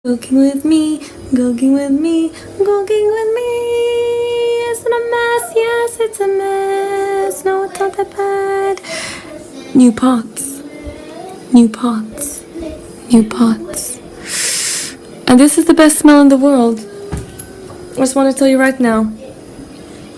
Cooking with me, cooking with me, cooking with me. Is it a mess? Yes, it's a mess. No, it's not that bad. New pots, new pots, new pots. And this is the best smell in the world. I just want to tell you right now,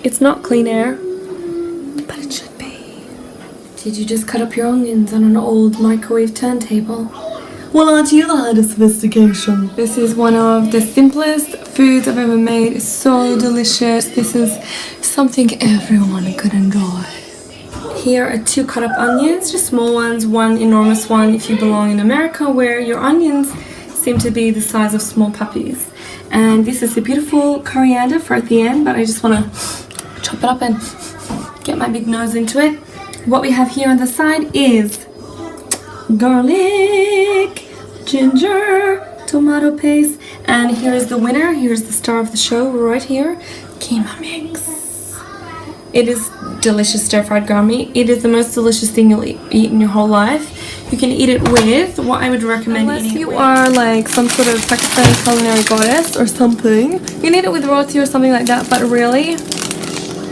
it's not clean air, but it should be. Did you just cut up your onions on an old microwave turntable? Well, aren't you the height of sophistication? This is one of the simplest foods I've ever made. It's so delicious. This is something everyone could enjoy. Here are 2 cut up onions, just small ones, 1 enormous one if you belong in America where your onions seem to be the size of small puppies. And this is a beautiful coriander for at the end, but I just want to chop it up and get my big nose into it. What we have here on the side is garlic, ginger, tomato paste, and here's the winner, here's the star of the show right here, Keema mix. It is delicious stir-fried garmi. It is the most delicious thing you'll eat in your whole life. You can eat it with what I would recommend eating it with. Unless you are like some sort of Pakistani culinary goddess or something, you can eat it with roti or something like that, but really,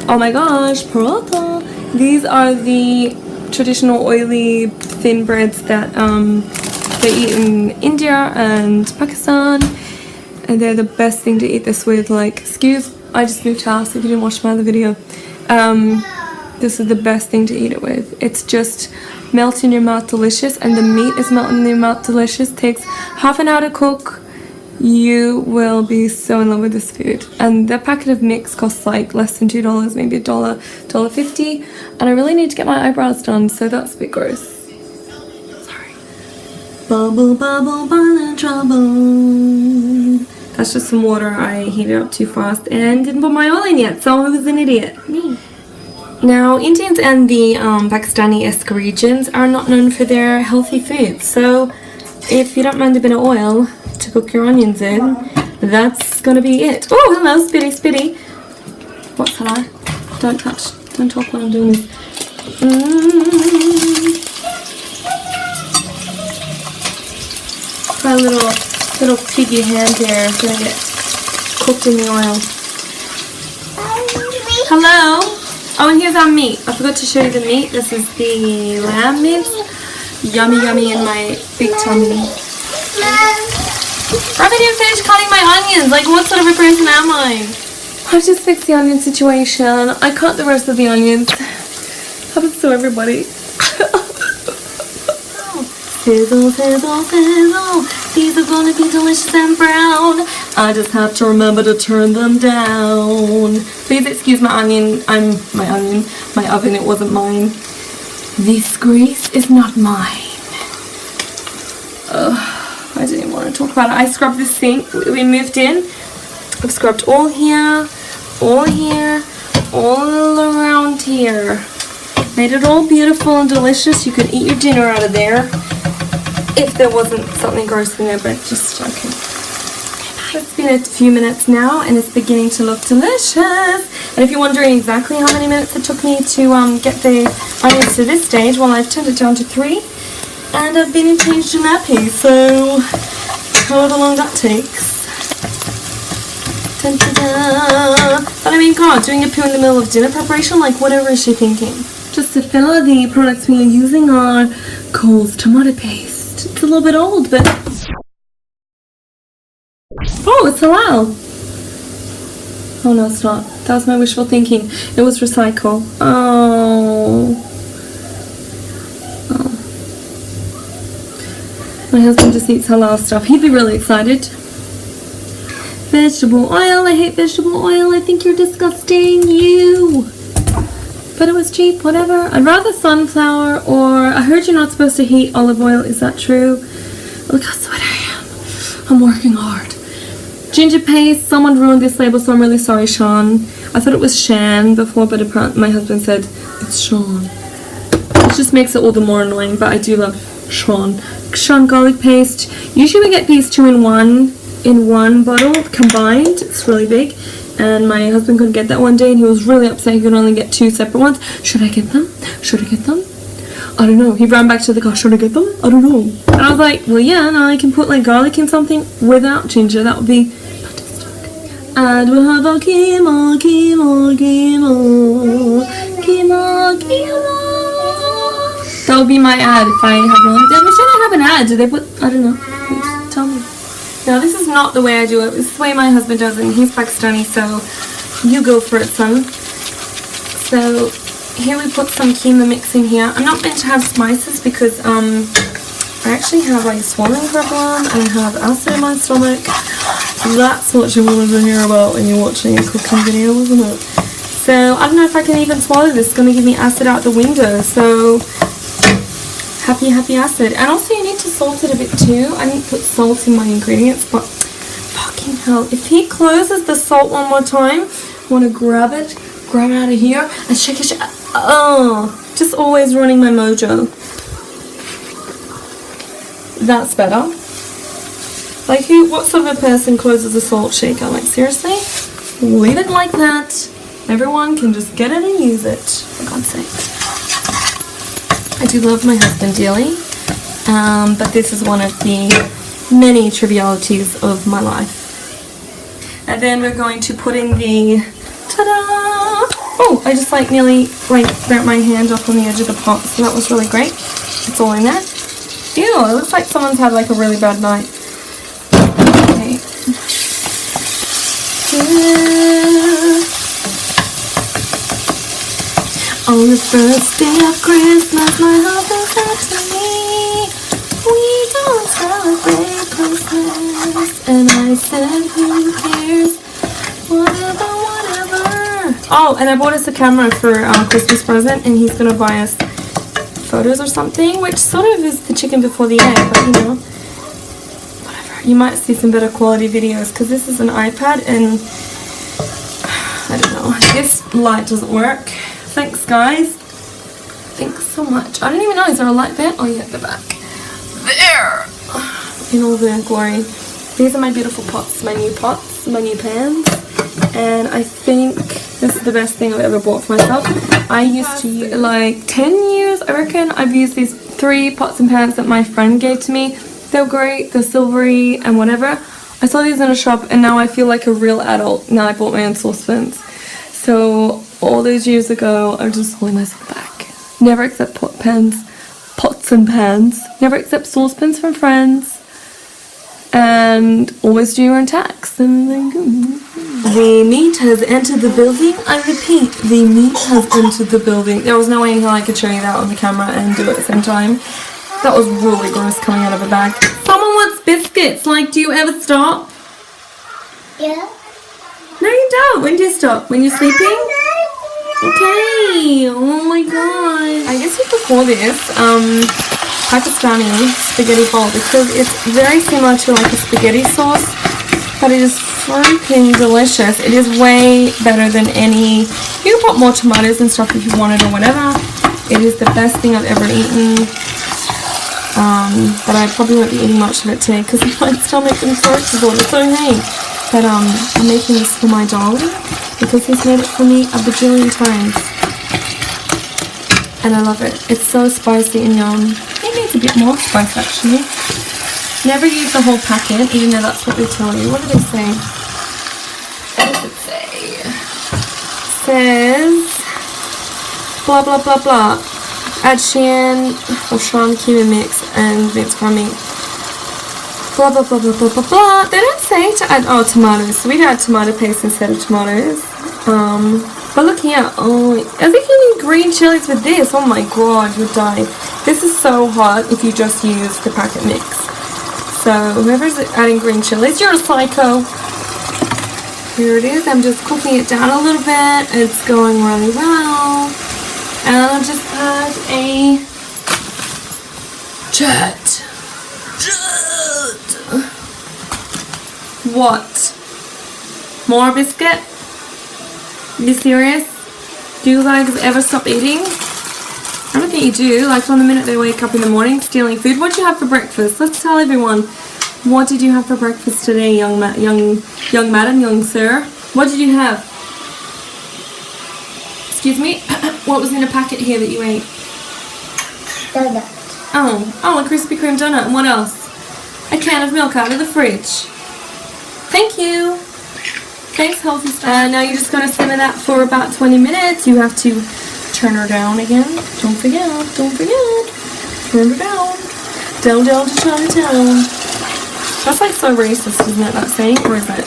oh my gosh, paratha. These are the traditional oily thin breads that they eat in India and Pakistan, and they're the best thing to eat this with. Like, I just moved house if you didn't watch my other video. This is the best thing to eat it with. It's just melt in your mouth delicious, and the meat is melting in your mouth delicious. Takes half an hour to cook. You will be so in love with this food. And the packet of mix costs like less than $2, maybe $1.50. And I really need to get my eyebrows done, so that's a bit gross. Sorry. Bubble, bubble, bubble, trouble. That's just some water I heated up too fast and didn't put my oil in yet, so who's an idiot? Me. Now, Indians and the Pakistani-esque regions are not known for their healthy foods, so if you don't mind a bit of oil to cook your onions in, that's gonna be it. Oh, hello, Spitty, Spitty. What's that? Don't touch, don't talk while I'm doing this. My little piggy hand here is gonna get cooked in the oil. Hello. Oh, and here's our meat. I forgot to show you the meat. This is the lamb meat. Yummy, yummy in my big tummy. I haven't even finished cutting my onions. Like, what sort of a person am I? I've just fixed the onion situation. I cut the rest of the onions. Happens to everybody. Sizzle, sizzle, sizzle. These are gonna be delicious and brown. I just have to remember to turn them down. Please excuse my onion. My oven, it wasn't mine. This grease is not mine. I didn't even want to talk about it. I scrubbed this sink. We moved in. I've scrubbed all here, all around here. Made it all beautiful and delicious. You could eat your dinner out of there if there wasn't something gross in there, but just okay. It's been a few minutes now and it's beginning to look delicious. And if you're wondering exactly how many minutes it took me to get the onions to this stage, well, I've turned it down to 3. And I've been changed to nappy, so however long that takes. Dun, dun, dun. But I mean, God, doing a poo in the middle of dinner preparation, like whatever is she thinking? Just to fill out, the products we are using are Cole's tomato paste. It's a little bit old, but oh, it's halal. Oh no, it's not. That was my wishful thinking. It was recycle. Oh. My husband just eats halal stuff. He'd be really excited. Vegetable oil. I hate vegetable oil. I think you're disgusting. You. But it was cheap. Whatever. I'd rather sunflower, or I heard you're not supposed to heat olive oil. Is that true? Look how sweaty I am. I'm working hard. Ginger paste. Someone ruined this label, so I'm really sorry, Shan. I thought it was Shan before, but apparently my husband said it's Shan. It just makes it all the more annoying, but I do love Shan garlic paste. Usually we get these 2 in one bottle combined. It's really big, and my husband couldn't get that one day and he was really upset he could only get 2 separate ones. Should I get them? Should I get them? I don't know. He ran back to the car trying to get them. I don't know. And I was like, well, yeah, no, I can put like garlic in something without ginger. That would be fantastic. And we'll have a Keema, Keema, Keema, Keema, Keema. That would be my ad if I have one. They should I have an ad? Do they put? I don't know. Please tell me. Now this is not the way I do it. This is the way my husband does it. And he's Pakistani, so you go for it, son. So here we put some keema mix in here. I'm not meant to have spices because I actually have like a swallowing problem and I have acid in my stomach. That's what you wanted to hear about when you're watching a cooking video, isn't it? So I don't know if I can even swallow this. It's going to give me acid out the window. So happy acid. And also you need to salt it a bit too. I need to put salt in my ingredients, but fucking hell. If he closes the salt one more time, I want to grab it out of here and shake it. Oh, just always running my mojo. That's better. Like what sort of a person closes a salt shaker? Like seriously? Leave it like that. Everyone can just get it and use it, for God's sake. I do love my husband dearly, but this is one of the many trivialities of my life. And then we're going to put in the, ta-da! Oh, I just like nearly burnt my hand off on the edge of the pot, so that was really great. It's all in there. Ew, it looks like someone's had like a really bad night. Okay. On the first day of Christmas, my husband said to me, we don't celebrate Christmas. And I said, who cares? Whatever. Oh, and I bought us a camera for our Christmas present, and he's going to buy us photos or something, which sort of is the chicken before the egg, but you know, whatever. You might see some better quality videos, because this is an iPad, and I don't know, this light doesn't work. Thanks, guys. Thanks so much. I don't even know. Is there a light there? Oh, yeah, at the back. There! In all their glory. These are my beautiful pots. My new pans. And I think this is the best thing I've ever bought for myself. I used to use, like, 10 years, I reckon. I've used these 3 pots and pans that my friend gave to me. They're great. They're silvery and whatever. I saw these in a shop, and now I feel like a real adult. Now I bought my own saucepans. So all those years ago, I was just holding myself back. Never accept pots and pans. Never accept saucepans from friends. And always do your own tax. And then go. The meat has entered the building. I repeat, the meat has entered the building. There was no way in hell I could show you that on the camera and do it at the same time. That was really gross coming out of a bag. Someone wants biscuits. Like, do you ever stop? Yeah. No, you don't. When do you stop? When you're sleeping? Okay. Oh my god. I guess you could call this Pakistani spaghetti bowl because it's very similar to like a spaghetti sauce, but it is freaking delicious. It is way better than any. You can put more tomatoes and stuff if you wanted or whatever. It is the best thing I've ever eaten. But I probably won't be eating much of it today because my stomach and throat disorder. So hey. But I'm making this for my darling because he's made it for me a bajillion times. And I love it. It's so spicy and yum. It needs a bit more spice actually. Never use the whole packet, even though that's what they tell you. What do they say? What does it say? It says blah blah blah blah. Add Shan Keema mix and minced garlic. Blah blah blah blah blah blah blah. They don't say to add tomatoes, so we add tomato paste instead of tomatoes. But look here, oh, I think you need green chilies with this. Oh my god, you'll die. This is so hot if you just use the packet mix. So whoever's adding green chilies, you're a psycho. Here it is. I'm just cooking it down a little bit. It's going really well. And I'll just add a jet. What? More biscuit? Are you serious? Do you guys ever stop eating? I don't think you do. Like from the minute they wake up in the morning, stealing food. What did you have for breakfast? Let's tell everyone. What did you have for breakfast today, young madam, young sir? What did you have? Excuse me? What was in a packet here that you ate? donut. Oh, a Krispy Kreme donut. And what else? A can of milk out of the fridge. Thank you. Thanks, healthy stuff. Now you're just going to simmer that for about 20 minutes. You have to turn her down again. Don't forget. Turn her down. Down to Chinatown. That's like so racist, isn't it, that saying? Or is it?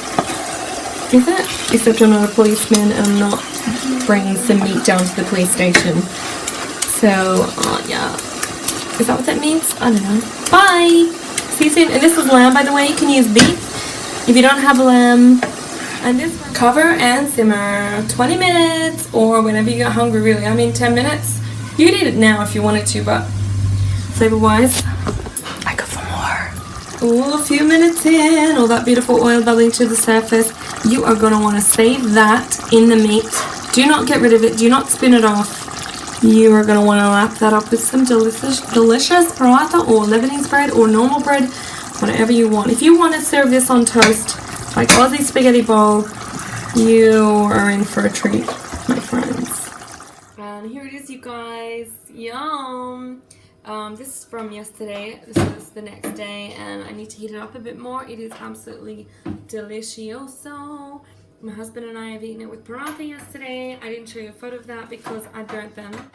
Is it? Except I'm not a policeman and I'm not bringing some meat down to the police station. So, yeah. Is that what that means? I don't know. Bye! See you soon. And this is lamb, by the way. You can use beef if you don't have lamb. And this one, cover and simmer 20 minutes or whenever you get hungry, really. I mean 10 minutes. You could eat it now if you wanted to, but flavor wise, I go for more. Oh, a few minutes in, all that beautiful oil bubbling to the surface. You are going to want to save that in the meat. Do not get rid of it. Do not spin it off. You are going to want to lap that up with some delicious paratha or Lebanese bread or normal bread, whatever you want. If you want to serve this on toast, like Aussie spaghetti bowl, you are in for a treat, my friends. And here it is, you guys. Yum! This is from yesterday. This is the next day, and I need to heat it up a bit more. It is absolutely delicioso. My husband and I have eaten it with paratha yesterday. I didn't show you a photo of that because I burnt them.